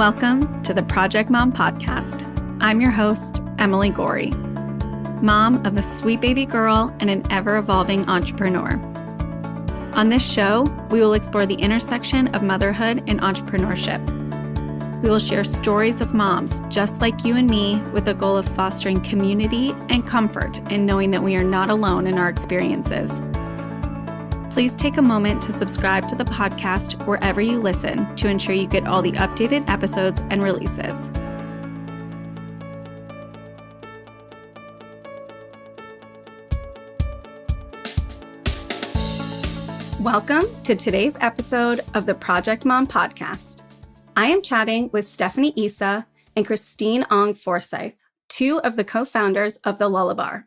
Welcome to the Project Mom Podcast. I'm your host, Emily Gorey, mom of a sweet baby girl and an ever-evolving entrepreneur. On this show, we will explore the intersection of motherhood and entrepreneurship. We will share stories of moms just like you and me with the goal of fostering community and comfort in knowing that we are not alone in our experiences. Please take a moment to subscribe to the podcast wherever you listen to ensure you get all the updated episodes and releases. Welcome to today's episode of the Project Mom Podcast. I am chatting with Stephanie Issa and Christine Forsythe, two of the co-founders of the Lullabar.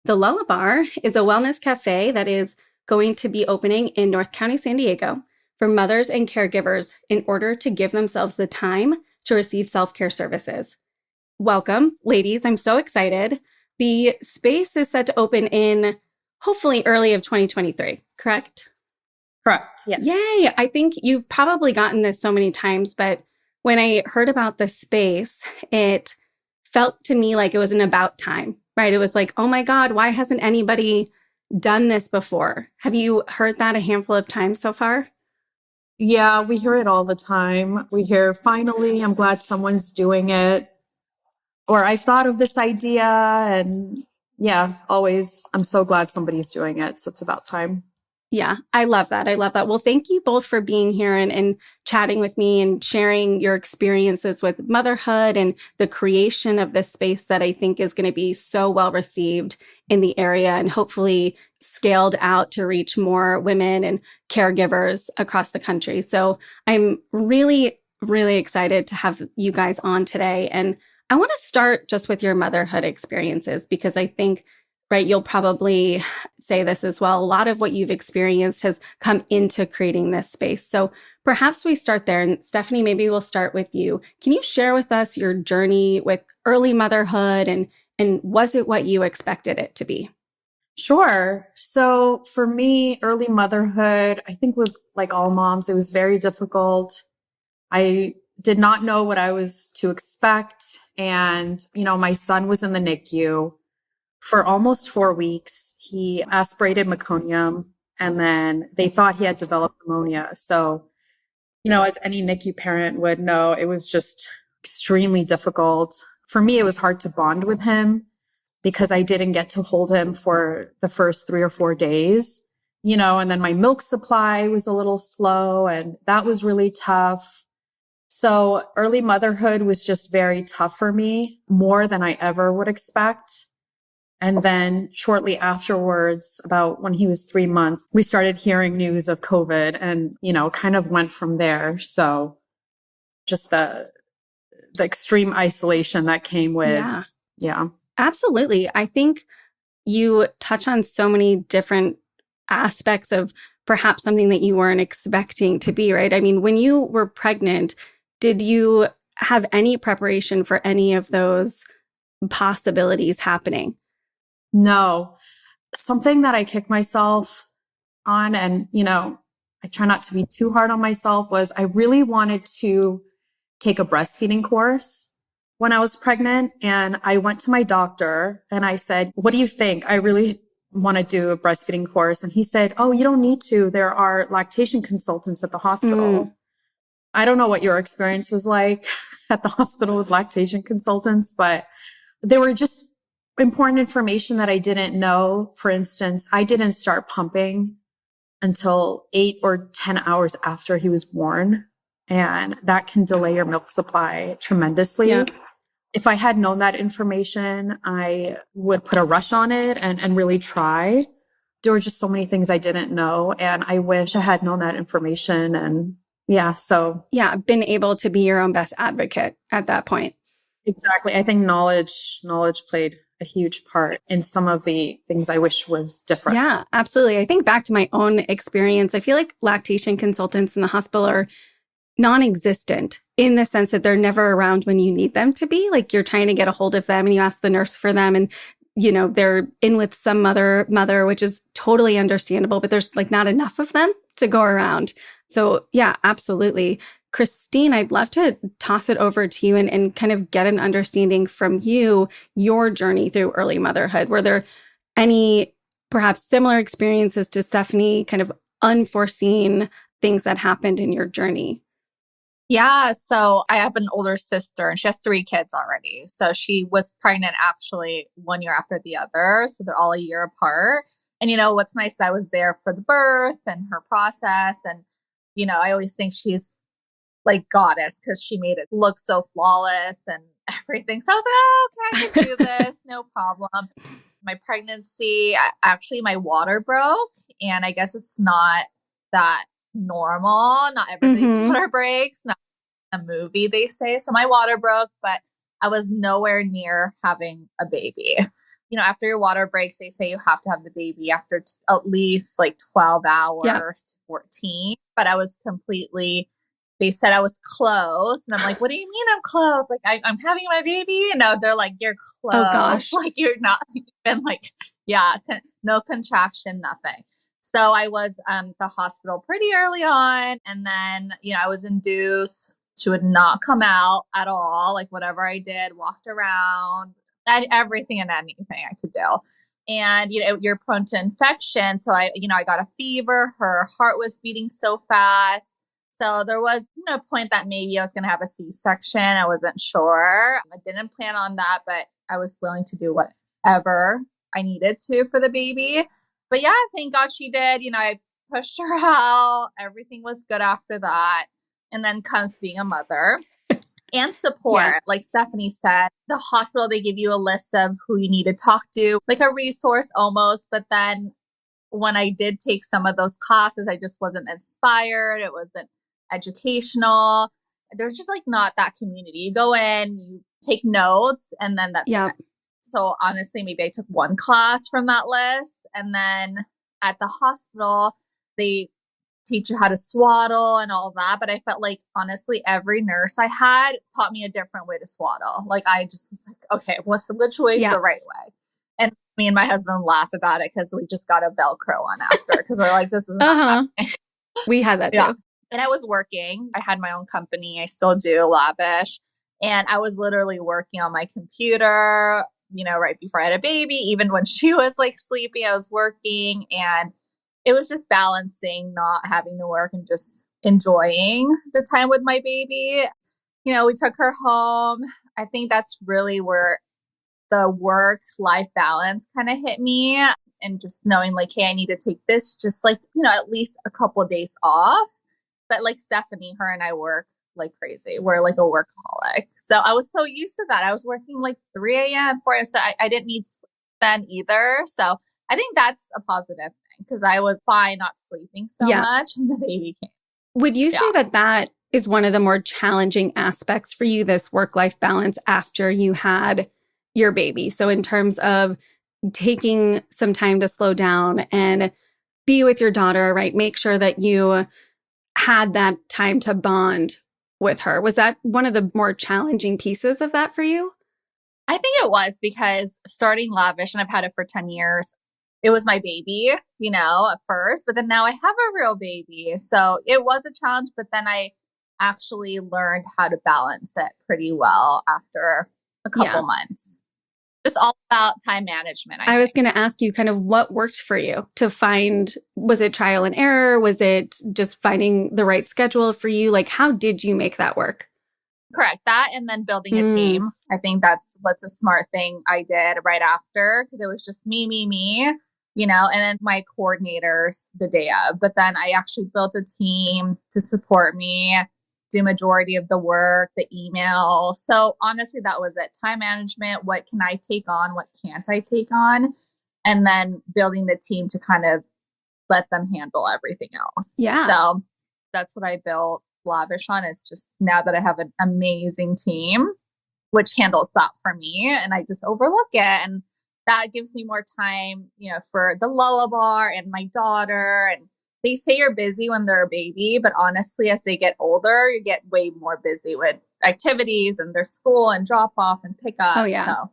The Lullabar is a wellness cafe that is going to be opening in North County, San Diego for mothers and caregivers in order to give themselves the time to receive self-care services. Welcome, ladies. I'm so excited. The space is set to open in hopefully early of 2023, correct? Correct. Yes. Yay. I think you've probably gotten this so many times, but when I heard about the space, it felt to me like it was an about time, right? It was like, oh my God, why hasn't anybody done this before? Have you heard that a handful of times so far? Yeah, we hear it all the time. We hear, finally, I'm glad someone's doing it. Or I thought of this idea. And yeah, always, I'm so glad somebody's doing it. So it's about time. Yeah, I love that. I love that. Well, thank you both for being here and chatting with me and sharing your experiences with motherhood and the creation of this space that I think is going to be so well received in the area and hopefully scaled out to reach more women and caregivers across the country. So I'm really, really excited to have you guys on today. And I want to start just with your motherhood experiences because I think, right, you'll probably say this as well. A lot of what you've experienced has come into creating this space. So perhaps we start there. And Stephanie, maybe we'll start with you. Can you share with us your journey with early motherhood and was it what you expected it to be? Sure. So for me, early motherhood, I think with like all moms, it was very difficult. I did not know what I was to expect. And, my son was in the NICU for almost 4 weeks. He aspirated meconium and then they thought he had developed pneumonia. So, as any NICU parent would know, it was just extremely difficult. For me, it was hard to bond with him because I didn't get to hold him for the first 3 or 4 days, and then my milk supply was a little slow and that was really tough. So early motherhood was just very tough for me, more than I ever would expect. And then shortly afterwards, about when he was 3 months, we started hearing news of COVID and, kind of went from there. So just the extreme isolation that came with. Yeah. Absolutely. I think you touch on so many different aspects of perhaps something that you weren't expecting to be, right? I mean, when you were pregnant, did you have any preparation for any of those possibilities happening? No. Something that I kick myself on and, I try not to be too hard on myself was I really wanted to take a breastfeeding course when I was pregnant. And I went to my doctor and I said, what do you think? I really want to do a breastfeeding course. And he said, oh, you don't need to. There are lactation consultants at the hospital. I don't know what your experience was like at the hospital with lactation consultants, but there were just important information that I didn't know. For instance, I didn't start pumping until 8 or 10 hours after he was born. And that can delay your milk supply tremendously. Yeah. If I had known that information, I would put a rush on it and really try. There were just so many things I didn't know. And I wish I had known that information. And been able to be your own best advocate at that point. Exactly. I think knowledge played a huge part in some of the things I wish was different. Yeah, absolutely. I think back to my own experience. I feel like lactation consultants in the hospital are non-existent in the sense that they're never around when you need them to be. Like you're trying to get a hold of them and you ask the nurse for them and they're in with some mother, which is totally understandable, but there's like not enough of them to go around. So yeah, absolutely. Christine, I'd love to toss it over to you and kind of get an understanding from you, your journey through early motherhood. Were there any perhaps similar experiences to Stephanie, kind of unforeseen things that happened in your journey? Yeah, so I have an older sister and she has three kids already. So she was pregnant actually 1 year after the other. So they're all a year apart. And what's nice, I was there for the birth and her process. And, I always think she's like goddess because she made it look so flawless and everything. So I was like, oh, okay, I can do this. No problem. My pregnancy, actually, my water broke. And I guess it's not that normal. Not everybody's water breaks. Not a movie, they say. So my water broke, but I was nowhere near having a baby. After your water breaks, they say you have to have the baby after at least like 12 hours, 14. But I was they said I was close. And I'm like, what do you mean I'm close? Like, I'm having my baby? No, they're like, you're close. Oh, gosh. Like, you're not even like, no contraction, nothing. So I was the hospital pretty early on. And then, I was induced. She would not come out at all. Like whatever I did, walked around, everything and anything I could do. And, you're prone to infection. So I got a fever. Her heart was beating so fast. So there was a point that maybe I was going to have a C-section. I wasn't sure. I didn't plan on that, but I was willing to do whatever I needed to for the baby. But yeah, thank God she did. I pushed her out. Everything was good after that. And then comes being a mother and support. Yeah. Like Stephanie said, the hospital, they give you a list of who you need to talk to, like a resource almost. But then when I did take some of those classes, I just wasn't inspired. It wasn't educational. There's just like not that community. You go in, you take notes, and then that's it. So honestly, maybe I took one class from that list. And then at the hospital, they teach you how to swaddle and all that. But I felt like, honestly, every nurse I had taught me a different way to swaddle. Like, I just was like, okay, which way is the right way? And me and my husband laugh about it because we just got a Velcro on after because we're like, this is not happening. We had that too. And I was working. I had my own company. I still do, Lavish. And I was literally working on my computer, right before I had a baby. Even when she was like sleeping, I was working. And it was just balancing not having to work and just enjoying the time with my baby. We took her home. I think that's really where the work-life balance kind of hit me. And just knowing like, hey, I need to take this just like, at least a couple of days off. But like Stephanie, her and I work like crazy. We're like a workaholic. So I was so used to that. I was working like 3 a.m., 4 a.m. So I didn't need sleep then either. So I think that's a positive thing because I was fine not sleeping so much and the baby came. Would you say that is one of the more challenging aspects for you, this work-life balance after you had your baby? So in terms of taking some time to slow down and be with your daughter, right? Make sure that you had that time to bond with her. Was that one of the more challenging pieces of that for you? I think it was because starting Lavish, and I've had it for 10 years, it was my baby, at first, but then now I have a real baby. So it was a challenge, but then I actually learned how to balance it pretty well after a couple months. It's all about time management. I was going to ask you kind of what worked for you to find, was it trial and error? Was it just finding the right schedule for you? Like, how did you make that work? Correct. That and then building a team. I think that's what's a smart thing I did right after because it was just me, and then my coordinators the day of. But then I actually built a team to support me, do majority of the work, the email. So honestly, that was it. Time management. What can I take on? What can't I take on? And then building the team to kind of let them handle everything else. Yeah. So that's what I built Lavish on is just now that I have an amazing team, which handles that for me. And I just overlook it. And that gives me more time, for the Lullabar and my daughter. And they say you're busy when they're a baby, but honestly, as they get older, you get way more busy with activities and their school and drop off and pick up. Oh, yeah. So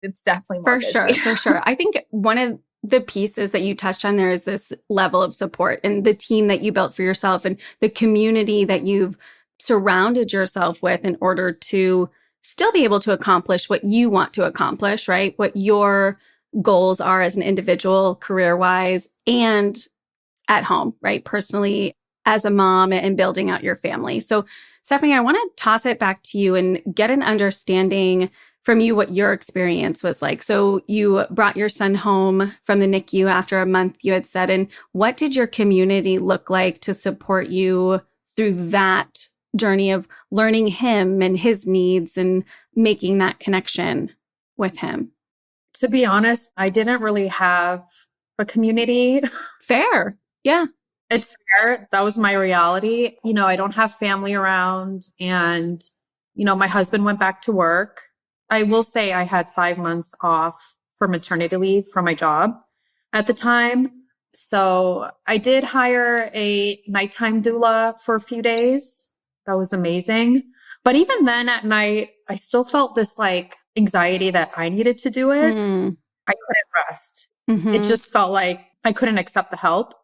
it's definitely more busy. For sure. I think one of the pieces that you touched on there is this level of support and the team that you built for yourself and the community that you've surrounded yourself with in order to still be able to accomplish what you want to accomplish, right? What your goals are as an individual, career-wise, and at home, right? Personally, as a mom and building out your family. So, Stephanie, I want to toss it back to you and get an understanding from you what your experience was like. So, you brought your son home from the NICU after a month, you had said, and what did your community look like to support you through that journey of learning him and his needs and making that connection with him? To be honest, I didn't really have a community. Fair. Yeah. It's fair. That was my reality. I don't have family around, and, my husband went back to work. I will say I had 5 months off for maternity leave from my job at the time. So I did hire a nighttime doula for a few days. That was amazing. But even then at night, I still felt this like anxiety that I needed to do it. I couldn't rest. It just felt like I couldn't accept the help.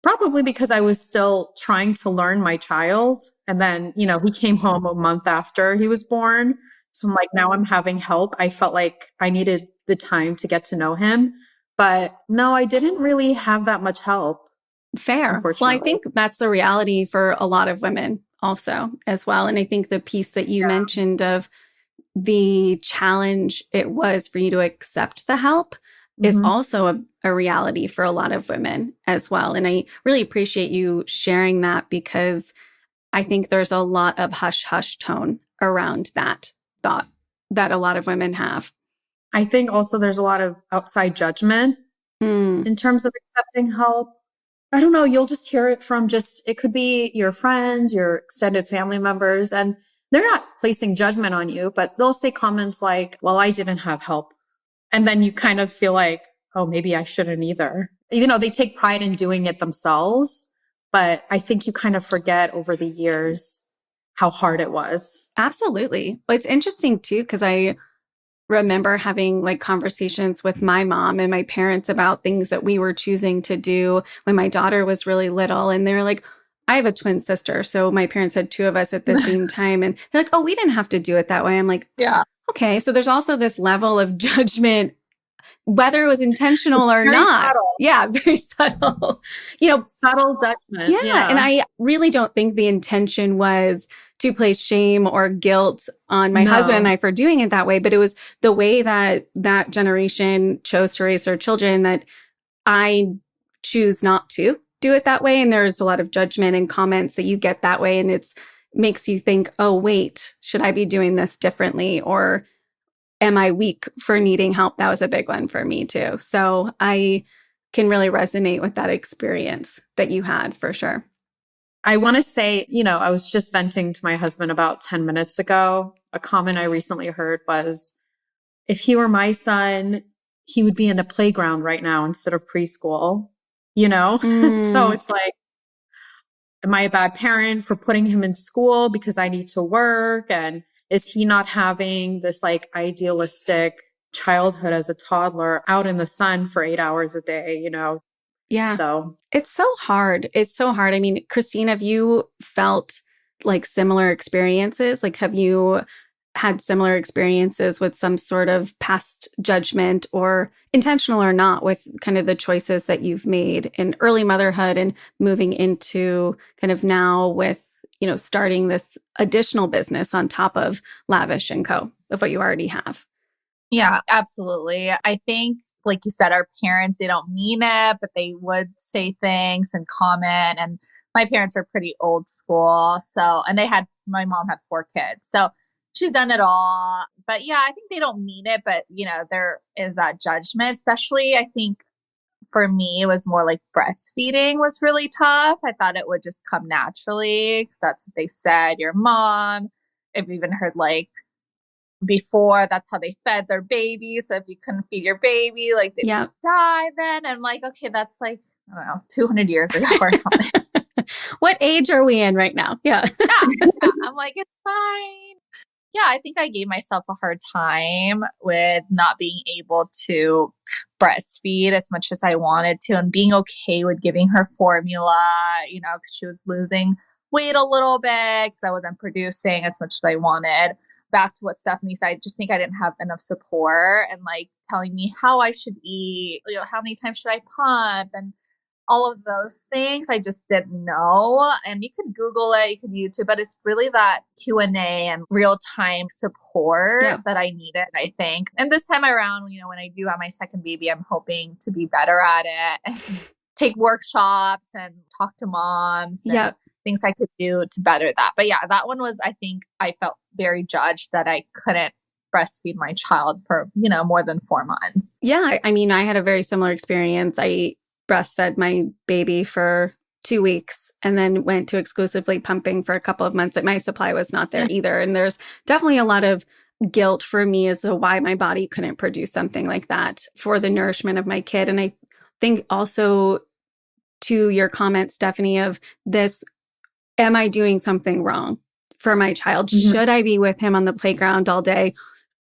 Probably because I was still trying to learn my child. And then, he came home a month after he was born. So I'm like, now I'm having help. I felt like I needed the time to get to know him. But no, I didn't really have that much help. Fair. Well, I think that's a reality for a lot of women also as well. And I think the piece that you mentioned of the challenge it was for you to accept the help is also a reality for a lot of women as well. And I really appreciate you sharing that, because I think there's a lot of hush-hush tone around that thought that a lot of women have. I think also there's a lot of outside judgment in terms of accepting help. I don't know, you'll just hear it from it could be your friends, your extended family members, and they're not placing judgment on you, but they'll say comments like, well, I didn't have help. And then you kind of feel like, oh, maybe I shouldn't either. They take pride in doing it themselves, but I think you kind of forget over the years how hard it was. Absolutely. Well, it's interesting too, because I remember having like conversations with my mom and my parents about things that we were choosing to do when my daughter was really little. And they were like, I have a twin sister. So my parents had two of us at the same time. And they're like, oh, we didn't have to do it that way. I'm like, yeah. Okay. So there's also this level of judgment, whether it was intentional or very not. Subtle. Yeah, very subtle. Subtle judgment. Yeah. And I really don't think the intention was to place shame or guilt on my husband and I for doing it that way. But it was the way that that generation chose to raise their children that I choose not to do it that way. And there's a lot of judgment and comments that you get that way. And it's makes you think, oh, wait, should I be doing this differently? Or am I weak for needing help? That was a big one for me too. So I can really resonate with that experience that you had for sure. I want to say, I was just venting to my husband about 10 minutes ago. A comment I recently heard was, if he were my son, he would be in a playground right now instead of preschool, So it's like, am I a bad parent for putting him in school because I need to work? And is he not having this like idealistic childhood as a toddler out in the sun for 8 hours a day, Yeah. So it's so hard. It's so hard. I mean, Christine, have you felt like similar experiences? Like, have you had similar experiences with some sort of past judgment, or intentional or not, with kind of the choices that you've made in early motherhood and moving into kind of now with, starting this additional business on top of Lavish & Co. of what you already have? Yeah, absolutely. I think, like you said, our parents, they don't mean it, but they would say things and comment. And my parents are pretty old school. So, and my mom had 4 kids. So she's done it all. But yeah, I think they don't mean it, but there is that judgment, especially I think for me, it was more like breastfeeding was really tough. I thought it would just come naturally because that's what they said, your mom. I've even heard like, before that's how they fed their baby. So if you couldn't feed your baby, like they would die then. I'm like, okay, that's like, I don't know, 200 years ago or something. What age are we in right now? Yeah. I'm like, it's fine. Yeah, I think I gave myself a hard time with not being able to breastfeed as much as I wanted to, and being okay with giving her formula, because she was losing wait a little bit because I wasn't producing as much as I wanted. Back to what Stephanie said, I just think I didn't have enough support and like telling me how I should eat, how many times should I pump and all of those things. I just didn't know. And you could Google it, you could YouTube, but it's really that Q&A and real time support that I needed, I think. And this time around, when I do have my second baby, I'm hoping to be better at it and take workshops and talk to moms and things I could do to better that. But yeah, that one was, I think I felt very judged that I couldn't breastfeed my child for, more than 4 months. Yeah. I mean, I had a very similar experience. I breastfed my baby for 2 weeks and then went to exclusively pumping for a couple of months. My supply was not there either. And there's definitely a lot of guilt for me as to why my body couldn't produce something like that for the nourishment of my kid. And I think also to your comment, Stephanie, of this, am I doing something wrong for my child? Mm-hmm. Should I be with him on the playground all day?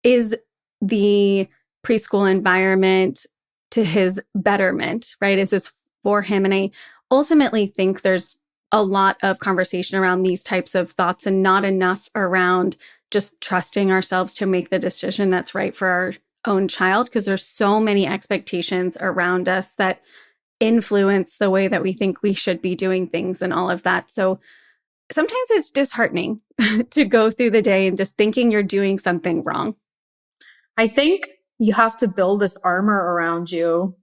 Is the preschool environment to his betterment, right? Is this for him? And I ultimately think there's a lot of conversation around these types of thoughts and not enough around just trusting ourselves to make the decision that's right for our own child, because there's so many expectations around us that influence the way that we think we should be doing things and all of that. So sometimes it's disheartening to go through the day and just thinking you're doing something wrong. I think you have to build this armor around you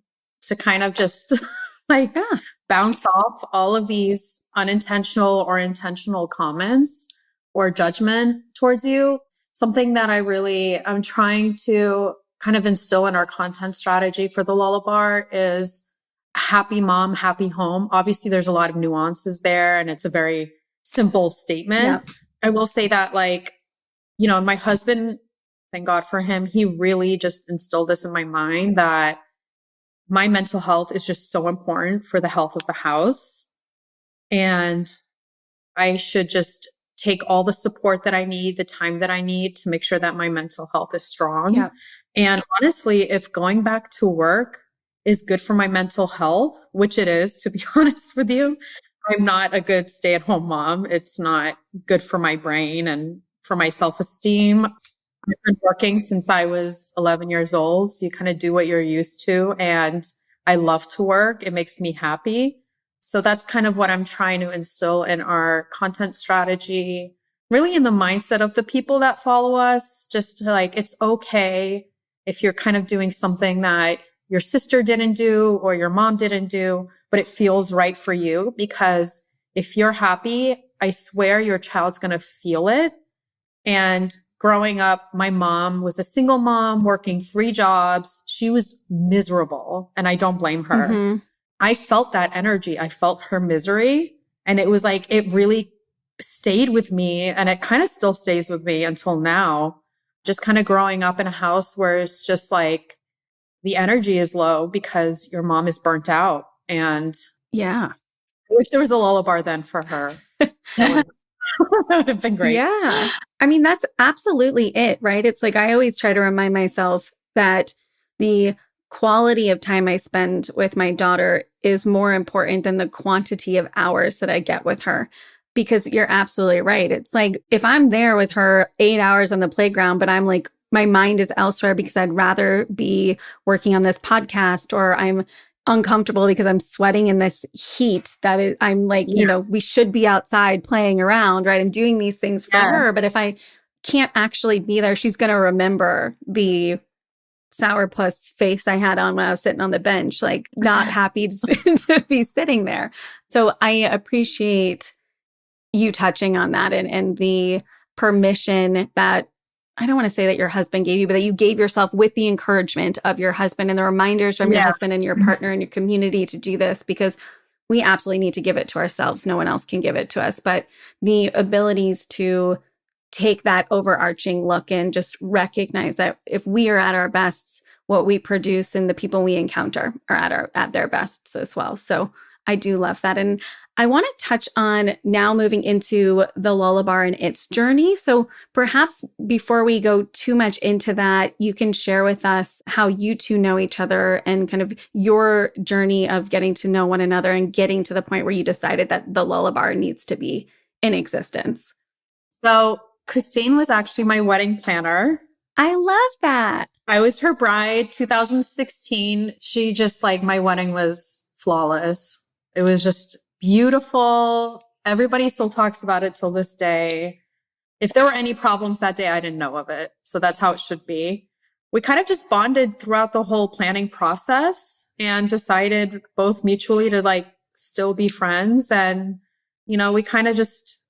to kind of just bounce off all of these unintentional or intentional comments or judgment towards you. Something that I'm trying to kind of instill in our content strategy for the Lullabar is happy mom, happy home. Obviously, there's a lot of nuances there, and it's a very simple statement. Yeah. I will say that, my husband, thank God for him, he really just instilled this in my mind that my mental health is just so important for the health of the house. And I should just take all the support that I need, the time that I need to make sure that my mental health is strong. Yeah. And honestly, if going back to work is good for my mental health, which it is, to be honest with you, I'm not a good stay-at-home mom. It's not good for my brain and for my self-esteem. I've been working since I was 11 years old. So you kind of do what you're used to. And I love to work. It makes me happy. So that's kind of what I'm trying to instill in our content strategy, really in the mindset of the people that follow us, just to it's okay if you're kind of doing something that your sister didn't do or your mom didn't do, but it feels right for you. Because if you're happy, I swear your child's going to feel it. And growing up, my mom was a single mom working 3 jobs. She was miserable, and I don't blame her. Mm-hmm. I felt that energy. I felt her misery. And it was it really stayed with me, and it kind of still stays with me until now. Just kind of growing up in a house where it's just the energy is low because your mom is burnt out. And yeah, I wish there was a Lullabar then for her. That would have been great. Yeah. I mean, that's absolutely it, right? It's I always try to remind myself that the quality of time I spend with my daughter is more important than the quantity of hours that I get with her. Because you're absolutely right. It's if I'm there with her 8 hours on the playground, but I'm my mind is elsewhere because I'd rather be working on this podcast, or I'm uncomfortable because I'm sweating in this heat that I'm we should be outside playing around, right? I'm doing these things for her. But if I can't actually be there, she's going to remember the sourpuss face I had on when I was sitting on the bench, not happy to be sitting there. So I appreciate you touching on that and the permission that, I don't want to say that your husband gave you, but that you gave yourself with the encouragement of your husband and the reminders from your husband and your partner and your community to do this, because we absolutely need to give it to ourselves. No one else can give it to us. But the abilities to take that overarching look and just recognize that if we are at our best, what we produce and the people we encounter are at their bests as well. So I do love that. And I want to touch on now moving into the Lullabar and its journey. So perhaps before we go too much into that, you can share with us how you two know each other and kind of your journey of getting to know one another and getting to the point where you decided that the Lullabar needs to be in existence? So Christine was actually my wedding planner. I love that. I was her bride, 2016. She just like, my wedding was flawless. It was just beautiful. Everybody still talks about it till this day. If there were any problems that day, I didn't know of it. So that's how it should be. We kind of just bonded throughout the whole planning process and decided both mutually to like still be friends. And, we kind of just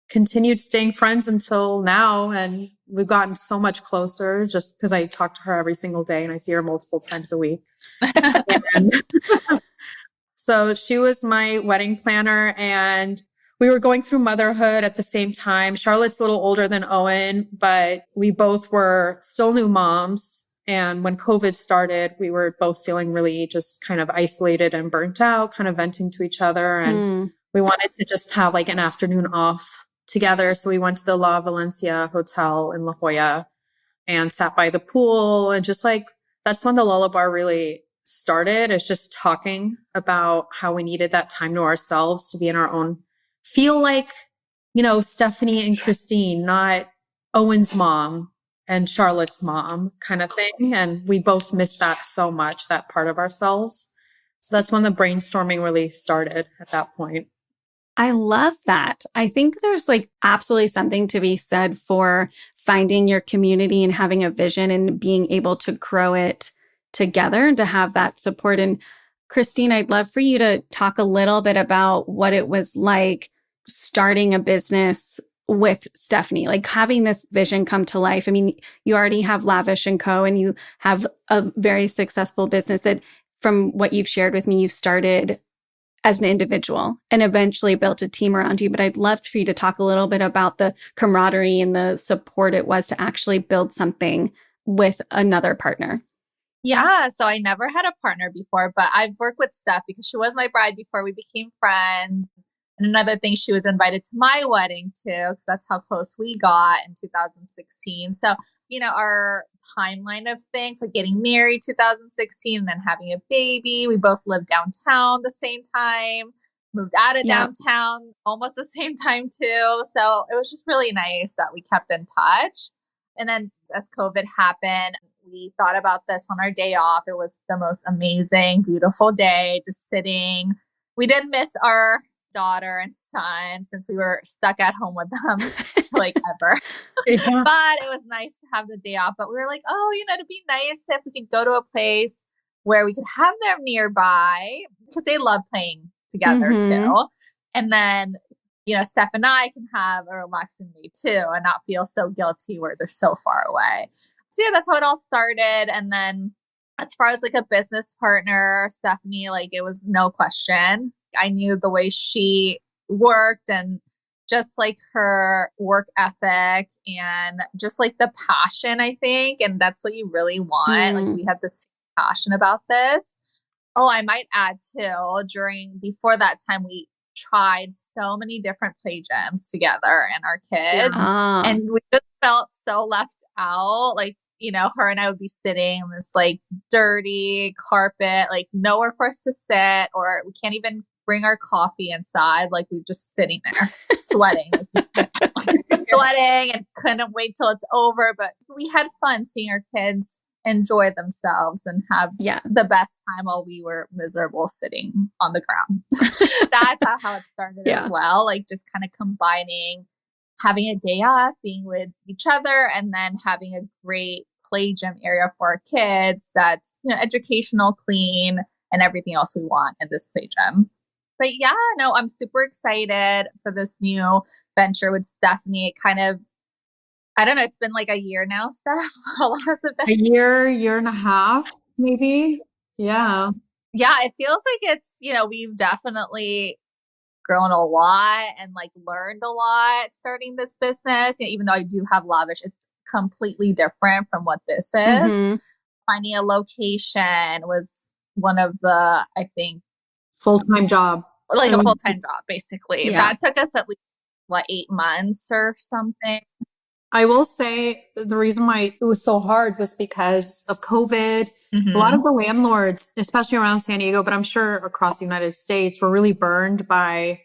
continued staying friends until now. And we've gotten so much closer just because I talk to her every single day and I see her multiple times a week. And so she was my wedding planner and we were going through motherhood at the same time. Charlotte's a little older than Owen, but we both were still new moms. And when COVID started, we were both feeling really just kind of isolated and burnt out, kind of venting to each other. And we wanted to just have like an afternoon off together. So we went to the La Valencia Hotel in La Jolla and sat by the pool. And just like, that's when the Lullabar really started, is just talking about how we needed that time to ourselves to be in our own, feel like, Stephanie and Christine, not Owen's mom and Charlotte's mom kind of thing. And we both missed that so much, that part of ourselves. So that's when the brainstorming really started at that point. I love that. I think there's like absolutely something to be said for finding your community and having a vision and being able to grow it together and to have that support. And Christine, I'd love for you to talk a little bit about what it was like starting a business with Stephanie, like having this vision come to life. I mean, you already have Lavish & Co. and you have a very successful business that, from what you've shared with me, you started as an individual and eventually built a team around you. But I'd love for you to talk a little bit about the camaraderie and the support it was to actually build something with another partner. Yeah, so I never had a partner before, but I've worked with Steph because she was my bride before we became friends. And another thing, she was invited to my wedding too, because that's how close we got in 2016. So, our timeline of things, like getting married 2016 and then having a baby. We both lived downtown the same time, moved out of downtown almost the same time too. So it was just really nice that we kept in touch. And then as COVID happened, we thought about this on our day off. It was the most amazing, beautiful day, just sitting. We did miss our daughter and son since we were stuck at home with them like ever. Yeah. But it was nice to have the day off. But we were like, it'd be nice if we could go to a place where we could have them nearby because they love playing together too. And then, Steph and I can have a relaxing day too and not feel so guilty where they're so far away. So yeah, that's how it all started. And then as far as like a business partner, Stephanie, like it was no question. I knew the way she worked and just like her work ethic and just like the passion, I think. And that's what you really want. Like we had this passion about this. Oh, I might add too, before that time, we tried so many different play gyms together and our kids. And we just felt so left out. Like, her and I would be sitting on this like dirty carpet, like nowhere for us to sit, or we can't even bring our coffee inside. Like we're just sitting there sweating, sweating and couldn't wait till it's over. But we had fun seeing our kids enjoy themselves and have the best time while we were miserable sitting on the ground. That's how it started as well. Like just kind of combining having a day off, being with each other, and then having a great play gym area for our kids that's, educational, clean, and everything else we want in this play gym. But yeah, no, I'm super excited for this new venture with Stephanie. It kind of, I don't know, it's been like a year now, Steph. How long has it been? A year and a half, maybe. Yeah. Yeah, it feels like it's, we've definitely grown a lot and like learned a lot starting this business. Even though I do have Lavish, it's completely different from what this is. Finding a location was one of the, I think, full-time job. Like a full-time job, basically. That took us at least, 8 months or something. I will say the reason why it was so hard was because of COVID. A lot of the landlords, especially around San Diego, but I'm sure across the United States, were really burned by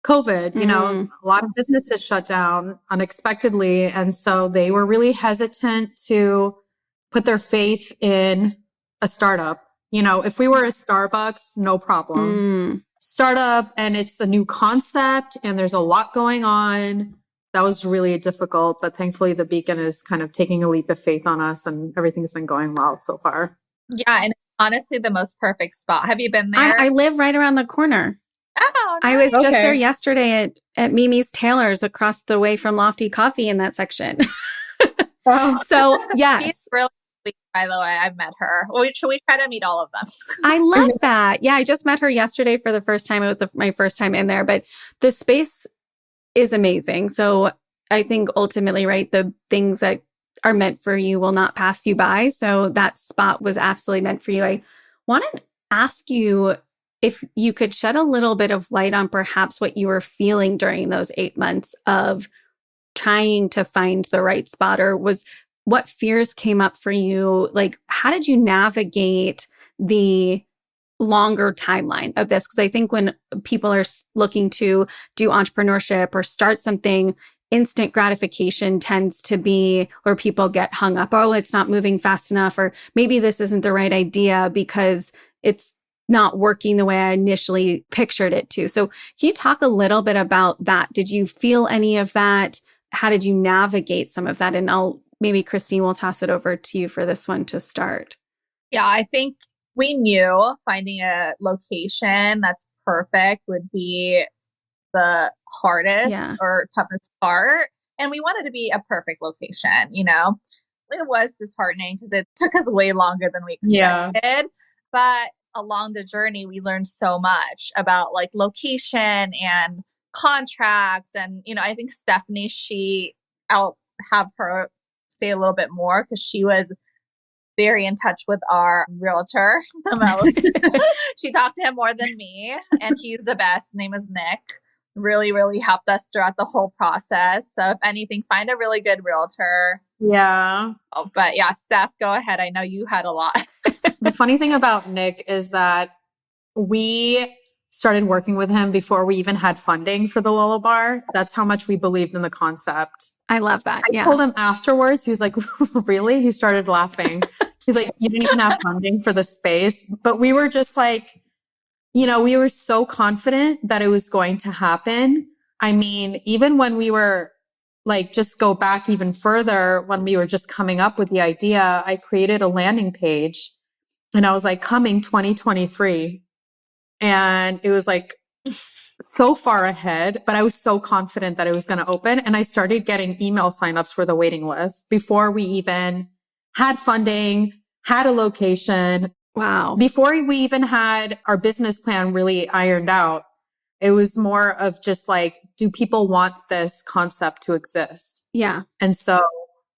COVID, you know, a lot of businesses shut down unexpectedly. And so they were really hesitant to put their faith in a startup. You know, if we were a Starbucks, no problem. Startup and it's a new concept and there's a lot going on. That was really difficult, but thankfully the Beacon is kind of taking a leap of faith on us and everything's been going well so far. Yeah. And honestly, the most perfect spot. Have you been there? I live right around the corner. Oh, nice. I was just there yesterday at Mimi's Tailor's across the way from Lofty Coffee in that section. So, yes. She's really sweet, by the way. I've met her. Should we try to meet all of them? I love that. Yeah, I just met her yesterday for the first time. It was my first time in there, but the space is amazing. So I think ultimately, right, the things that are meant for you will not pass you by. So that spot was absolutely meant for you. I want to ask you if you could shed a little bit of light on perhaps what you were feeling during those 8 months of trying to find the right spot, or what fears came up for you? Like, how did you navigate the longer timeline of this? Because I think when people are looking to do entrepreneurship or start something, instant gratification tends to be where people get hung up. Oh, it's not moving fast enough, or maybe this isn't the right idea because it's not working the way I initially pictured it to. So can you talk a little bit about that? Did you feel any of that? How did you navigate some of that? And maybe Christine will toss it over to you for this one to start. Yeah, I think we knew finding a location that's perfect would be the hardest or toughest part. And we wanted to be a perfect location, you know. It was disheartening because it took us way longer than we expected. Yeah. But along the journey, we learned so much about like location and contracts. And, you know, I think Stephanie, I'll have her say a little bit more because she was very in touch with our realtor the most. She talked to him more than me, and he's the best. His name is Nick. Really, really helped us throughout the whole process. So if anything, find a really good realtor. Yeah. But yeah, Steph, go ahead. I know you had a lot. The funny thing about Nick is that we started working with him before we even had funding for the Lullabar. That's how much we believed in the concept. I love that. I told him afterwards, he was like, really? He started laughing. He's like, you didn't even have funding for the space. But we were just like, you know, we were so confident that it was going to happen. I mean, even when we were like, just go back even further, when we were just coming up with the idea, I created a landing page and I was like, coming 2023. And it was like so far ahead, but I was so confident that it was going to open. And I started getting email signups for the waiting list before we even had funding, had a location. Wow. Before we even had our business plan really ironed out, it was more of just like, do people want this concept to exist? Yeah. And so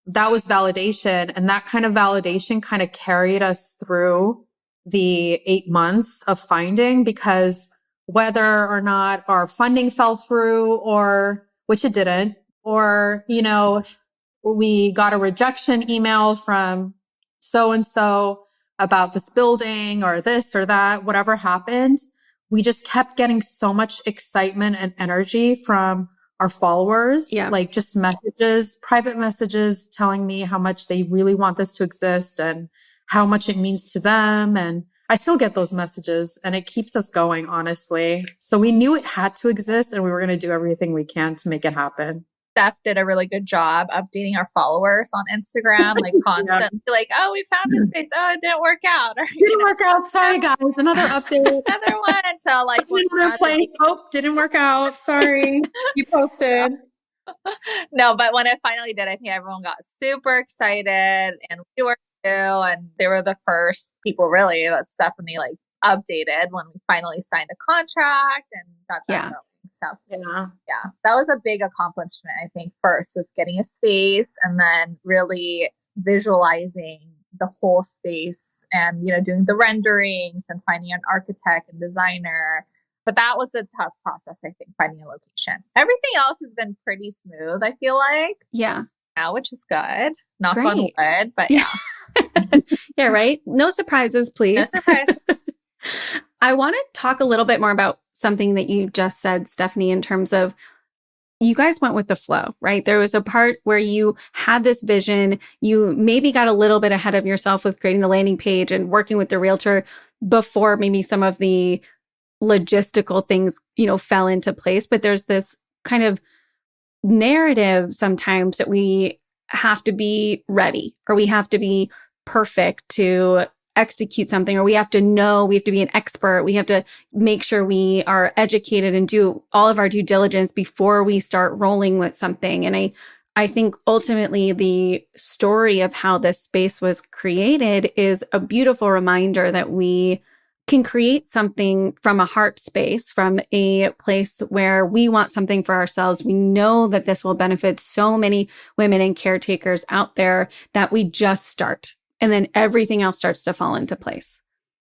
that was validation. And that kind of validation kind of carried us through the 8 months of finding, because whether or not our funding fell through, or which it didn't, or, you know, we got a rejection email from so-and-so about this building or this or that, whatever happened, we just kept getting so much excitement and energy from our followers, like just messages, private messages telling me how much they really want this to exist and how much it means to them. And I still get those messages and it keeps us going, honestly. So we knew it had to exist and we were going to do everything we can to make it happen. Steph did a really good job updating our followers on Instagram, like constantly, like, oh, we found this space. Oh, it didn't work out. Or, didn't work out. Sorry, guys. Another update. Another one. So like, another place. Oh, didn't work out. Sorry. You posted. No, but when it finally did, I think everyone got super excited, and we were too. And they were the first people really that Stephanie like updated when we finally signed a contract and got that going. So yeah, that was a big accomplishment. I think first was getting a space and then really visualizing the whole space and, you know, doing the renderings and finding an architect and designer. But that was a tough process, I think, finding a location. Everything else has been pretty smooth, I feel like. Yeah. Now, which is good. Knock on wood, but yeah. Yeah, right? No surprises, please. No surprise. I want to talk a little bit more about something that you just said, Stephanie, in terms of you guys went with the flow, right? There was a part where you had this vision. You maybe got a little bit ahead of yourself with creating the landing page and working with the realtor before maybe some of the logistical things, fell into place. But there's this kind of narrative sometimes that we have to be ready or we have to be perfect to execute something, or we have to be an expert. We have to make sure we are educated and do all of our due diligence before we start rolling with something. And I think ultimately the story of how this space was created is a beautiful reminder that we can create something from a heart space, from a place where we want something for ourselves. We know that this will benefit so many women and caretakers out there that we just start. And then everything else starts to fall into place.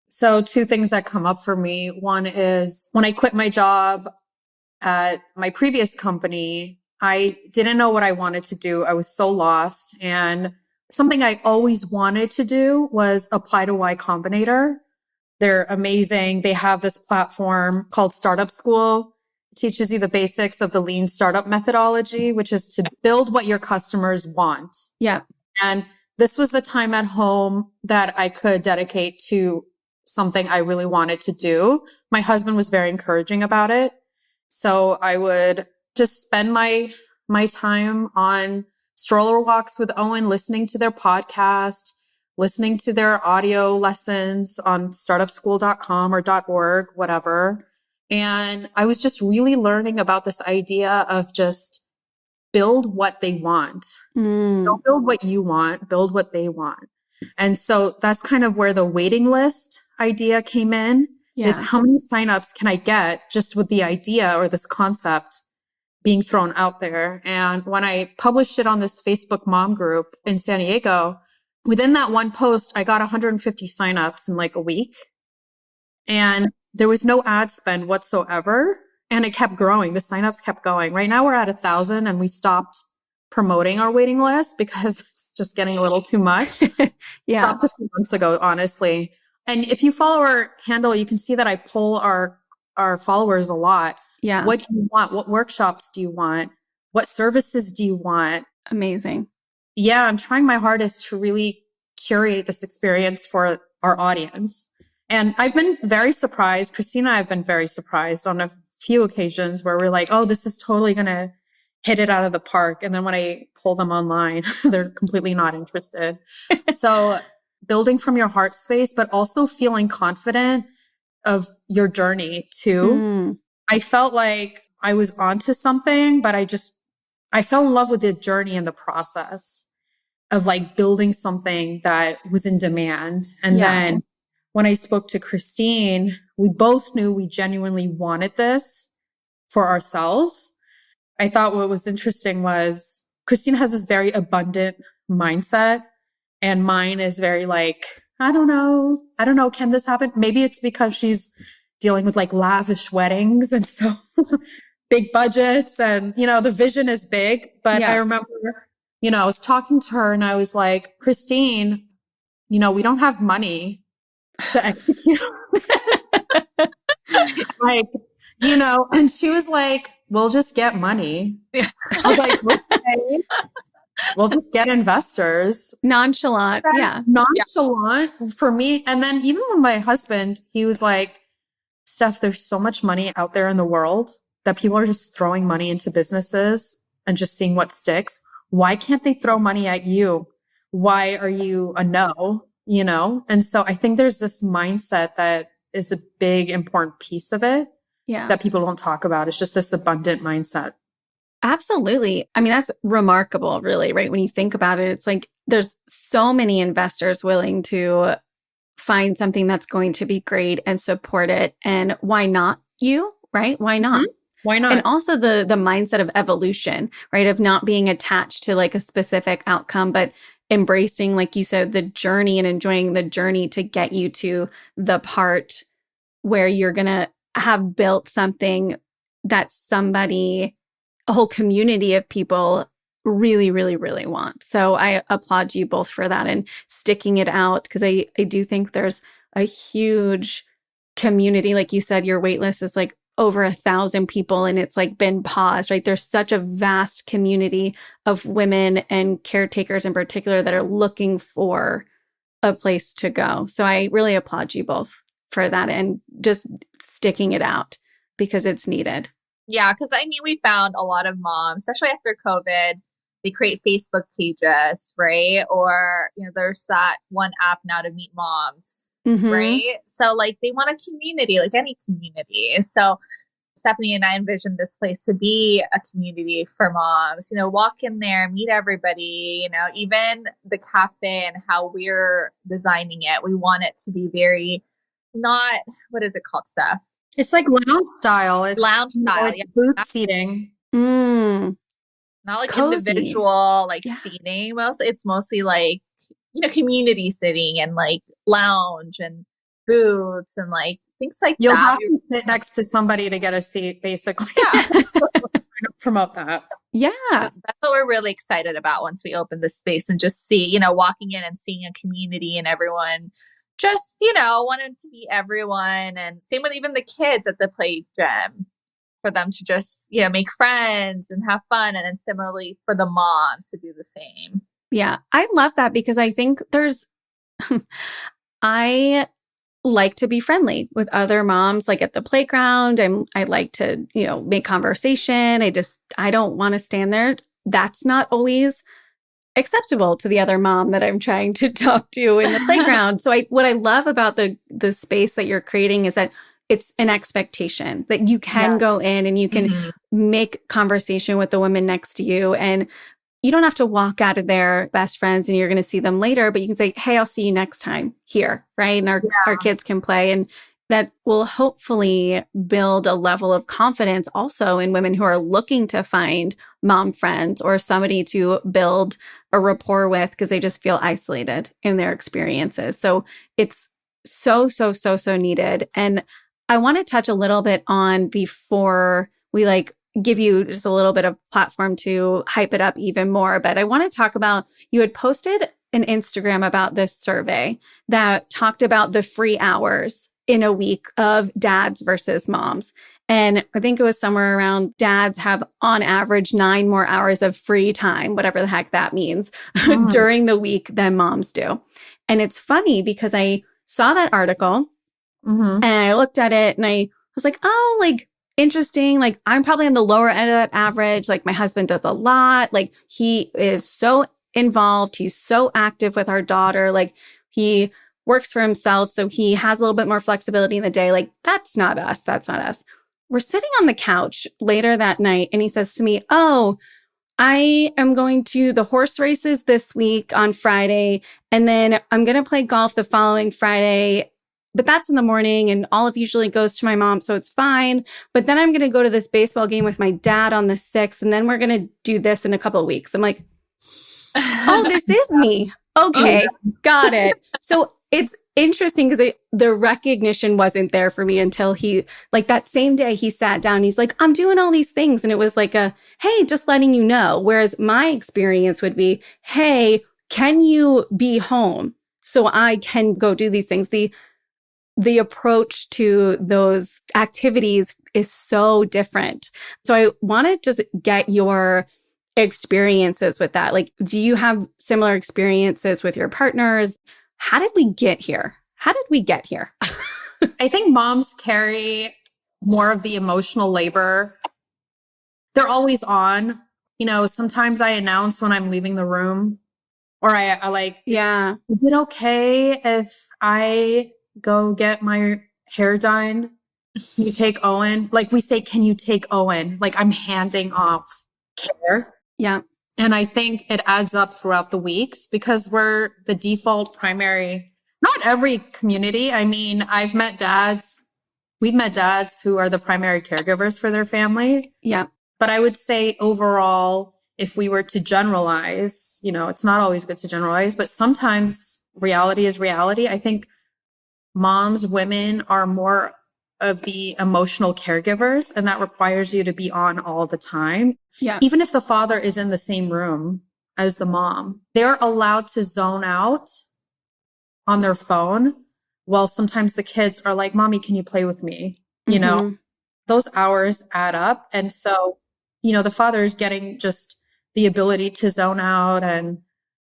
So 2 things that come up for me. One is when I quit my job at my previous company, I didn't know what I wanted to do. I was so lost. And something I always wanted to do was apply to Y Combinator. They're amazing. They have this platform called Startup School. It teaches you the basics of the lean startup methodology, which is to build what your customers want. Yeah. And this was the time at home that I could dedicate to something I really wanted to do. My husband was very encouraging about it. So I would just spend my time on stroller walks with Owen, listening to their podcast, listening to their audio lessons on startupschool.com or .org, whatever. And I was just really learning about this idea of just build what they want. Don't build what you want, build what they want. And so that's kind of where the waiting list idea came in, is how many signups can I get just with the idea or this concept being thrown out there? And when I published it on this Facebook mom group in San Diego, within that one post, I got 150 signups in like a week. And there was no ad spend whatsoever. And it kept growing. The signups kept going. Right now we're at 1,000 and we stopped promoting our waiting list because it's just getting a little too much. Yeah. Stopped a few months ago, honestly. And if you follow our handle, you can see that I poll our followers a lot. Yeah. What do you want? What workshops do you want? What services do you want? Amazing. Yeah, I'm trying my hardest to really curate this experience for our audience. And I've been very surprised. Christina and I have been very surprised on a few occasions where we're like, oh, this is totally going to hit it out of the park. And then when I pull them online, they're completely not interested. So building from your heart space, but also feeling confident of your journey too. I felt like I was onto something, but I fell in love with the journey and the process of like building something that was in demand. And then when I spoke to Christine, we both knew we genuinely wanted this for ourselves. I thought what was interesting was Christine has this very abundant mindset, and mine is very like, I don't know, can this happen? Maybe it's because she's dealing with like lavish weddings and so big budgets and, the vision is big. But I remember, I was talking to her and I was like, Christine, we don't have money to execute like, and she was like, we'll just get money. I was like, okay, we'll just get investors. Nonchalant. Yeah. Nonchalant for me. And then even with my husband, he was like, Steph, there's so much money out there in the world that people are just throwing money into businesses and just seeing what sticks. Why can't they throw money at you? Why are you a no? And so I think there's this mindset that is a big, important piece of it that people don't talk about. It's just this abundant mindset. Absolutely. I mean, that's remarkable, really, right? When you think about it, it's like there's so many investors willing to find something that's going to be great and support it. And why not you, right? Why not? Why not? And also the mindset of evolution, right? Of not being attached to like a specific outcome, but embracing, like you said, the journey and enjoying the journey to get you to the part where you're going to have built something that somebody, a whole community of people really, really, really want. So I applaud you both for that and sticking it out, because I do think there's a huge community. Like you said, your wait list is like over 1,000 people and it's like been paused, right? There's such a vast community of women and caretakers in particular that are looking for a place to go. So I really applaud you both for that and just sticking it out because it's needed. Yeah, because I mean, we found a lot of moms, especially after COVID, they create Facebook pages, right? Or, there's that one app now to meet moms, right? So like they want a community, like any community. So Stephanie and I envisioned this place to be a community for moms, walk in there, meet everybody, even the cafe and how we're designing it. We want it to be very not, what is it called, Steph? It's like lounge style. It's lounge style. It's booth seating. Not like cozy. Individual, like seating. It's mostly like, community sitting and like lounge and booths and like things like You'll that. You'll have to sit next to somebody to get a seat, basically. Yeah. Promote that. Yeah. That's what we're really excited about once we open this space and just see, walking in and seeing a community and everyone just, wanting to meet everyone. And same with even the kids at the play gym for them to just, make friends and have fun. And then similarly for the moms to do the same. Yeah. I love that because I think I like to be friendly with other moms, like at the playground. I like to, make conversation. I don't want to stand there. That's not always acceptable to the other mom that I'm trying to talk to in the playground. So what I love about the space that you're creating is that it's an expectation that you can go in and you can make conversation with the women next to you. And you don't have to walk out of there best friends and you're going to see them later, but you can say, hey, I'll see you next time here, right? And our kids can play. And that will hopefully build a level of confidence also in women who are looking to find mom friends or somebody to build a rapport with because they just feel isolated in their experiences. So it's so, so, so, so needed. And I want to touch a little bit on before we give you just a little bit of platform to hype it up even more. But I want to talk about, you had posted an Instagram about this survey that talked about the free hours in a week of dads versus moms. And I think it was somewhere around dads have on average 9 more hours of free time, whatever the heck that means, during the week than moms do. And it's funny because I saw that article and I looked at it and I was like, oh, like, interesting. Like I'm probably on the lower end of that average. Like my husband does a lot. Like he is so involved. He's so active with our daughter. Like he works for himself. So he has a little bit more flexibility in the day. Like that's not us. That's not us. We're sitting on the couch later that night and he says to me, oh, I am going to the horse races this week on Friday. And then I'm going to play golf the following Friday. But that's in the morning and Olive usually goes to my mom, so it's fine. But then I'm going to go to this baseball game with my dad on the 6th, and then we're going to do this in a couple of weeks. I'm like, oh, this is me. Okay, got it. So it's interesting because the recognition wasn't there for me until that same day he sat down, he's like, I'm doing all these things. And it was like hey, just letting you know. Whereas my experience would be, hey, can you be home so I can go do these things? The approach to those activities is so different. So I want to just get your experiences with that. Like, do you have similar experiences with your partners? How did we get here? I think moms carry more of the emotional labor. They're always on. Sometimes I announce when I'm leaving the room or I like, yeah, is it okay if I go get my hair done? Can you take Owen? Like we say, can you take Owen? Like I'm handing off care. Yeah. And I think it adds up throughout the weeks because we're the default primary, not every community. I mean, we've met dads who are the primary caregivers for their family. Yeah. But I would say overall, if we were to generalize, it's not always good to generalize, but sometimes reality is reality. I think women are more of the emotional caregivers, and that requires you to be on all the time. Yeah. Even if the father is in the same room as the mom, they're allowed to zone out on their phone. Well, sometimes the kids are like, Mommy, can you play with me? They'll those hours add up. And so, the father is getting just the ability to zone out and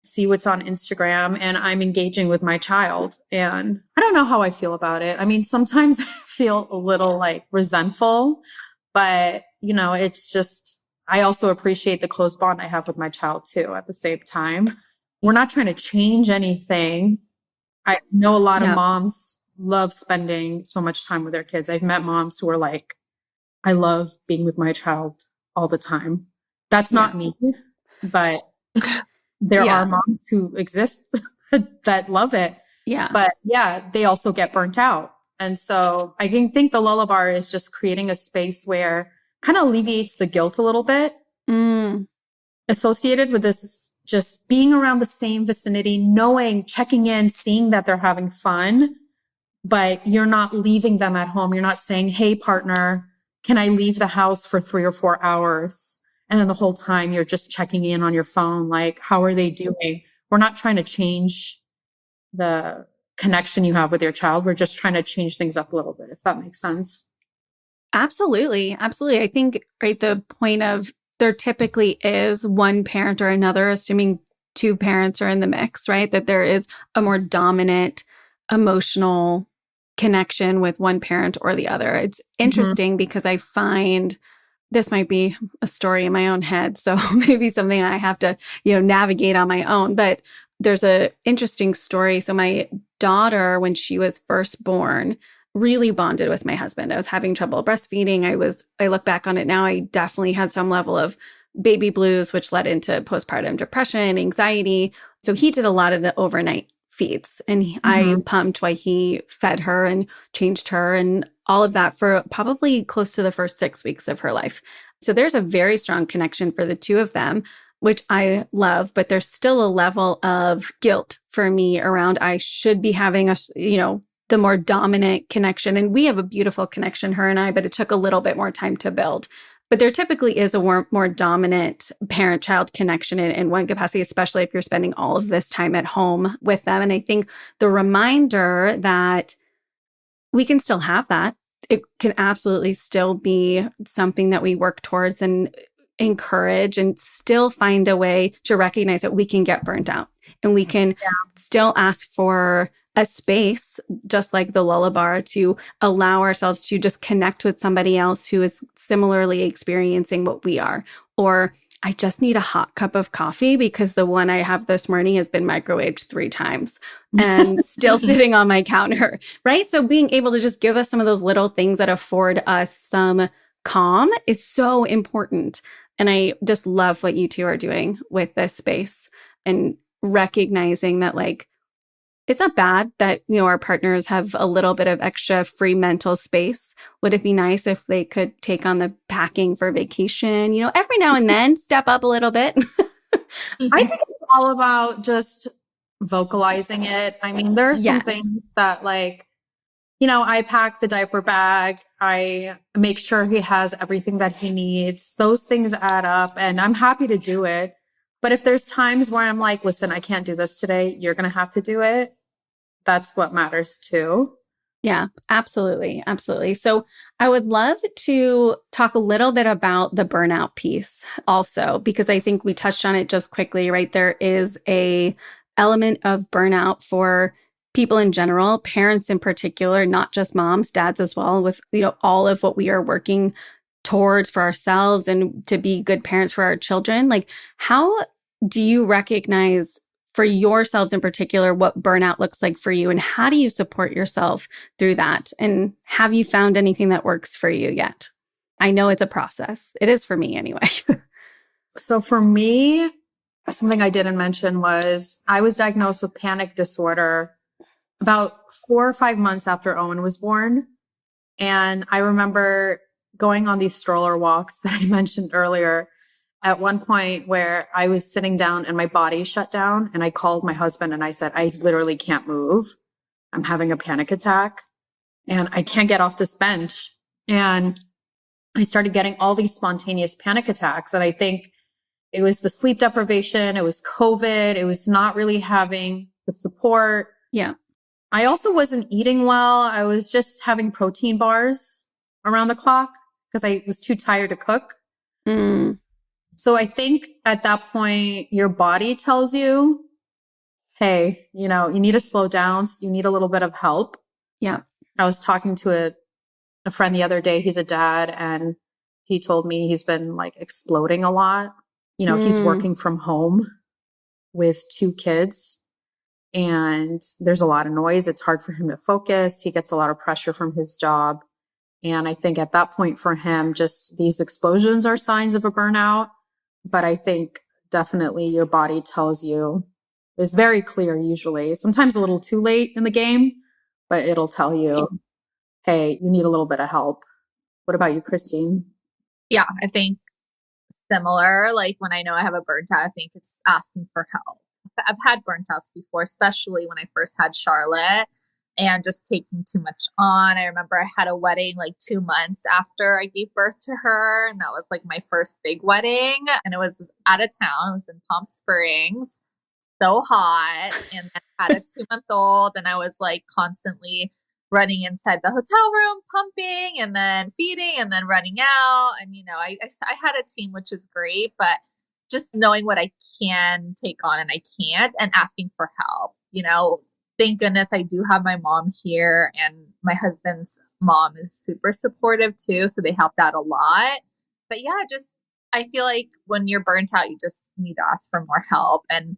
see what's on Instagram, and I'm engaging with my child. And I don't know how I feel about it. I mean, sometimes I feel a little like resentful, but it's just, I also appreciate the close bond I have with my child too at the same time. We're not trying to change anything. I know a lot of moms love spending so much time with their kids. I've met moms who are like, I love being with my child all the time. That's not me, but there are moms who exist that love it. Yeah. But they also get burnt out. And so I think the Lullabar is just creating a space where kind of alleviates the guilt a little bit associated with this, just being around the same vicinity, knowing, checking in, seeing that they're having fun, but you're not leaving them at home. You're not saying, hey, partner, can I leave the house for 3 or 4 hours? And then the whole time you're just checking in on your phone, like, how are they doing? We're not trying to change the connection you have with your child. We're just trying to change things up a little bit, if that makes sense. Absolutely. Absolutely. I think, right, the point of there typically is one parent or another, assuming 2 parents are in the mix, right? That there is a more dominant emotional connection with one parent or the other. It's interesting because I find this might be a story in my own head, so maybe something I have to, navigate on my own. But there's a interesting story. So my daughter, when she was first born, really bonded with my husband. I was having trouble breastfeeding. I look back on it now, I definitely had some level of baby blues, which led into postpartum depression, anxiety. So he did a lot of the overnight feeds, and I pumped while he fed her and changed her and all of that for probably close to the first 6 weeks of her life. So there's a very strong connection for the 2 of them, which I love, but there's still a level of guilt for me around I should be having the more dominant connection. And we have a beautiful connection, her and I, but it took a little bit more time to build. But there typically is a more dominant parent-child connection in one capacity, especially if you're spending all of this time at home with them. And I think the reminder that we can still have that, it can absolutely still be something that we work towards and encourage, and still find a way to recognize that we can get burnt out, and we can still ask for a space, just like the Lullabar, to allow ourselves to just connect with somebody else who is similarly experiencing what we are. Or I just need a hot cup of coffee because the one I have this morning has been microwaved 3 times and still sitting on my counter, right? So being able to just give us some of those little things that afford us some calm is so important. And I just love what you 2 are doing with this space, and recognizing that, like, it's not bad that, our partners have a little bit of extra free mental space. Would it be nice if they could take on the packing for vacation, every now and then step up a little bit? I think it's all about just vocalizing it. I mean, there are some things that, like, I pack the diaper bag. I make sure he has everything that he needs. Those things add up, and I'm happy to do it. But if there's times where I'm like, listen, I can't do this today, you're going to have to do it. That's what matters too. Yeah, absolutely. Absolutely. So I would love to talk a little bit about the burnout piece also, because I think we touched on it just quickly, right? There is a element of burnout for people in general, parents in particular, not just moms, dads as well, with, all of what we are working towards for ourselves and to be good parents for our children. Like, how do you recognize for yourselves in particular what burnout looks like for you, and how do you support yourself through that? And have you found anything that works for you yet? I know it's a process. It is for me anyway. So for me, something I didn't mention was I was diagnosed with panic disorder about 4 or 5 months after Owen was born. And I remember going on these stroller walks that I mentioned earlier at one point where I was sitting down and my body shut down, and I called my husband and I said, I literally can't move. I'm having a panic attack and I can't get off this bench. And I started getting all these spontaneous panic attacks. And I think it was the sleep deprivation. It was COVID. It was not really having the support. Yeah. I also wasn't eating well. I was just having protein bars around the clock. because I was too tired to cook. Mm, So I think at that point, your body tells you, hey, you need to slow down. So you need a little bit of help. yeah. I was talking to a friend the other day. He's a dad, and he told me he's been like exploding a lot. He's working from home with 2 kids, and there's a lot of noise. It's hard for him to focus. He gets a lot of pressure from his job. And I think at that point for him, just these explosions are signs of a burnout. But I think definitely your body tells you, is very clear usually, sometimes a little too late in the game, but it'll tell you, hey, you need a little bit of help. What about you, Christine? Yeah, I think similar. Like when I know I have a burnt out, I think it's asking for help. I've had burnt outs before, especially when I first had Charlotte and just taking too much on. I remember I had a wedding like 2 months after I gave birth to her. And that was like my first big wedding. And it was out of town. It was in Palm Springs, so hot. And then I had a 2-month-old, and I was like constantly running inside the hotel room, pumping and then feeding and then running out. And, I had a team, which is great, but just knowing what I can take on and I can't, and asking for help. Thank goodness I do have my mom here, and my husband's mom is super supportive too. So they helped out a lot. But yeah, I feel like when you're burnt out, you just need to ask for more help. And,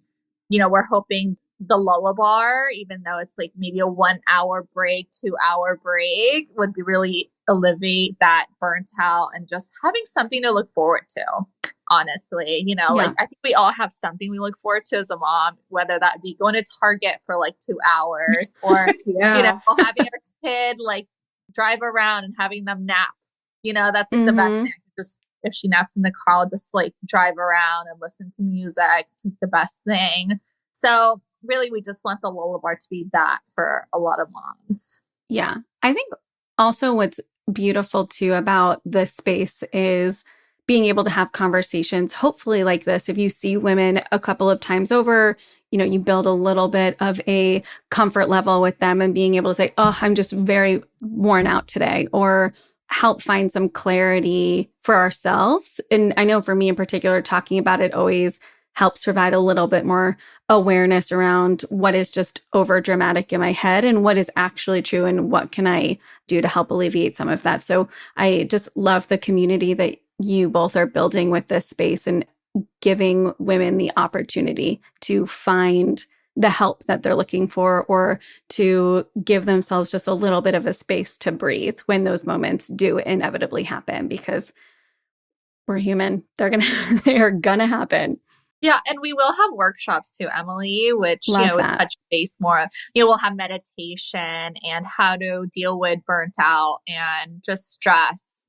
we're hoping the Lullabar, even though it's like maybe a 1 hour break, 2 hour break, would be really alleviate that burnt out and just having something to look forward to. Honestly, like I think we all have something we look forward to as a mom, whether that be going to Target for like 2 hours or, having our kid like drive around and having them nap. That's like the best thing. Just if she naps in the car, I'll just like drive around and listen to music. It's like the best thing. So really, we just want the Lullabar to be that for a lot of moms. Yeah. I think also what's beautiful too about this space is being able to have conversations, hopefully like this. If you see women a couple of times over, you build a little bit of a comfort level with them and being able to say, oh, I'm just very worn out today, or help find some clarity for ourselves. And I know for me in particular, talking about it always helps provide a little bit more awareness around what is just over dramatic in my head and what is actually true and what can I do to help alleviate some of that. So I just love the community that you both are building with this space and giving women the opportunity to find the help that they're looking for, or to give themselves just a little bit of a space to breathe when those moments do inevitably happen, because we're human. They are gonna happen. Yeah, and we will have workshops too, Emily, which Love would that. touch base more. We'll have meditation and how to deal with burnt out and just stress,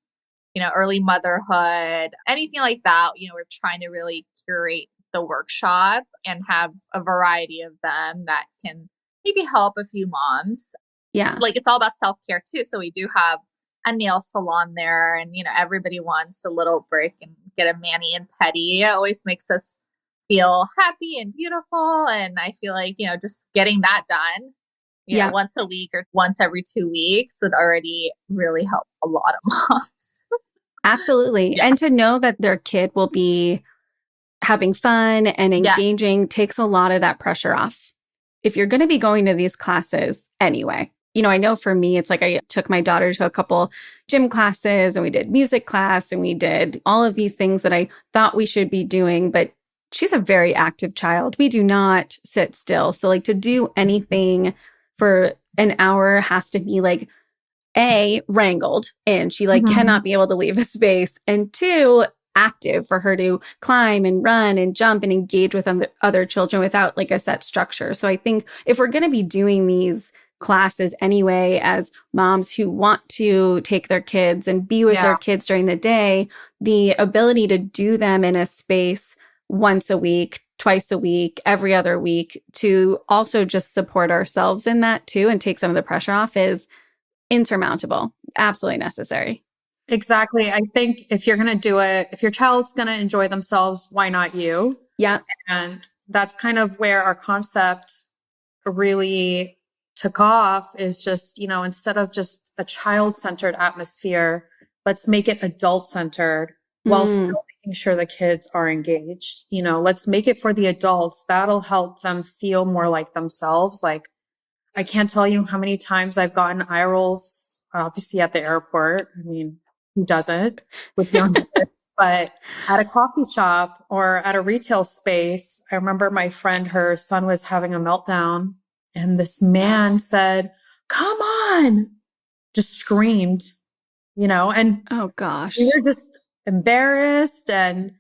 early motherhood, anything like that. We're trying to really curate the workshop and have a variety of them that can maybe help a few moms. Yeah. Like it's all about self-care too. So we do have a nail salon there, and, everybody wants a little break and get a mani and pedi. It always makes us feel happy and beautiful. And I feel like, just getting that done, once a week or once every 2 weeks would already really help a lot of moms. Absolutely. Yeah. And to know that their kid will be having fun and engaging takes a lot of that pressure off. If you're going to be going to these classes anyway, I know for me, it's like I took my daughter to a couple gym classes, and we did music class, and we did all of these things that I thought we should be doing, but she's a very active child. We do not sit still. So like to do anything for an hour has to be like, A, wrangled, and she like cannot be able to leave a space, and 2, active for her to climb and run and jump and engage with other children without like a set structure. So I think if we're going to be doing these classes anyway, as moms who want to take their kids and be with their kids during the day, the ability to do them in a space once a week, twice a week, every other week, to also just support ourselves in that too and take some of the pressure off is insurmountable. Absolutely necessary. Exactly. I think if you're going to do it, if your child's going to enjoy themselves, why not you? Yeah. And that's kind of where our concept really took off, is just, instead of just a child-centered atmosphere, let's make it adult centered while still making sure the kids are engaged. Let's make it for the adults. That'll help them feel more like themselves. Like, I can't tell you how many times I've gotten eye rolls, obviously at the airport. I mean, who doesn't with young kids? But at a coffee shop or at a retail space, I remember my friend, her son was having a meltdown, and this man said, "Come on," just screamed, and Oh gosh. we were just embarrassed, and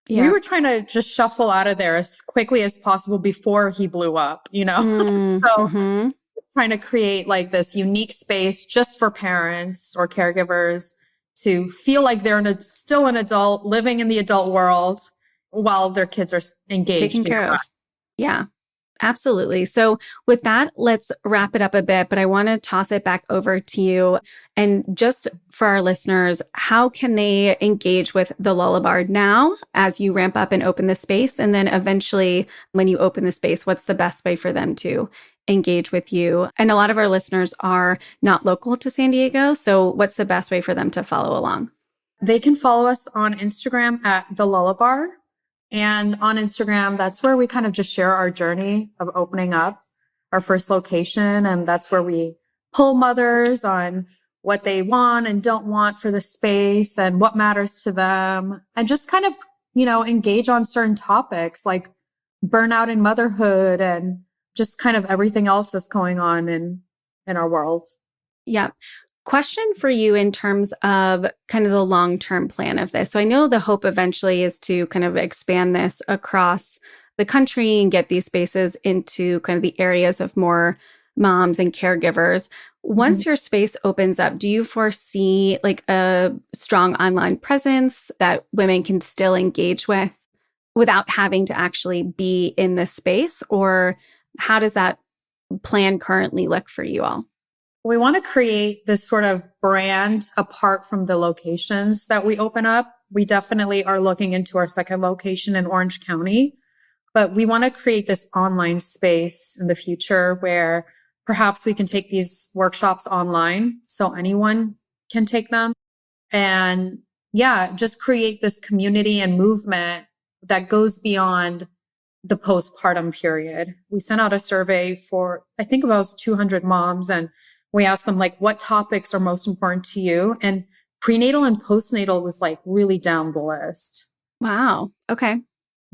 we were trying to just shuffle out of there as quickly as possible before he blew up, So trying to create like this unique space just for parents or caregivers to feel like they're still an adult living in the adult world while their kids are engaged. Taken care of. Yeah, absolutely. So with that, let's wrap it up a bit, but I want to toss it back over to you. And just for our listeners, how can they engage with the Lullabar now as you ramp up and open the space? And then eventually when you open the space, what's the best way for them to engage with you? And a lot of our listeners are not local to San Diego. So what's the best way for them to follow along? They can follow us on Instagram at the Lullabar. And on Instagram, that's where we kind of just share our journey of opening up our first location. And that's where we pull mothers on what they want and don't want for the space and what matters to them. And just kind of, engage on certain topics like burnout in motherhood and just kind of everything else that's going on in our world. Yeah. Question for you in terms of kind of the long-term plan of this. So I know the hope eventually is to kind of expand this across the country and get these spaces into kind of the areas of more moms and caregivers. Once your space opens up, do you foresee like a strong online presence that women can still engage with without having to actually be in the space? Or how does that plan currently look for you all? We want to create this sort of brand apart from the locations that we open up. We definitely are looking into our second location in Orange County, but we want to create this online space in the future where perhaps we can take these workshops online so anyone can take them. And just create this community and movement that goes beyond the postpartum period. We sent out a survey for, I think about 200 moms, and we asked them like, what topics are most important to you? And prenatal and postnatal was like really down the list. Wow. Okay.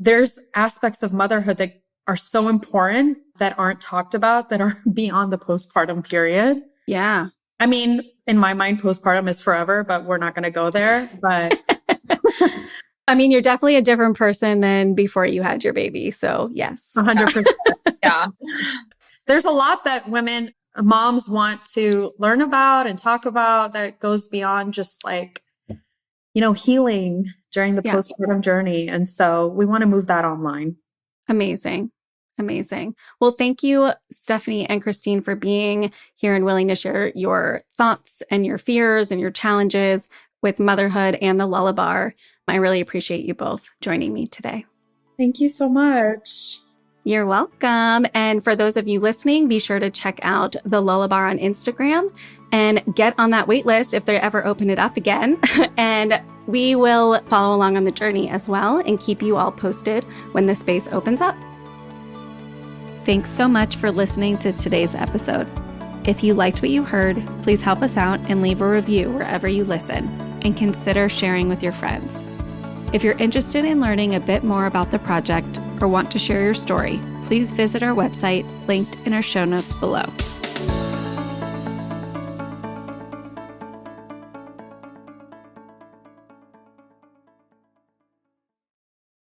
There's aspects of motherhood that are so important that aren't talked about, that are beyond the postpartum period. Yeah. I mean, in my mind, postpartum is forever, but we're not going to go there. But I mean, you're definitely a different person than before you had your baby. So yes. 100%. Yeah. There's a lot that moms want to learn about and talk about that goes beyond just like, healing during the postpartum journey. And so we want to move that online. Amazing. Amazing. Well, thank you, Stephanie and Christine, for being here and willing to share your thoughts and your fears and your challenges with motherhood and the Lullabar. I really appreciate you both joining me today. Thank you so much. You're welcome. And for those of you listening, be sure to check out the Lullabar on Instagram and get on that wait list if they ever open it up again. And we will follow along on the journey as well and keep you all posted when the space opens up. Thanks so much for listening to today's episode. If you liked what you heard, please help us out and leave a review wherever you listen, and consider sharing with your friends. If you're interested in learning a bit more about the project or want to share your story, please visit our website linked in our show notes below.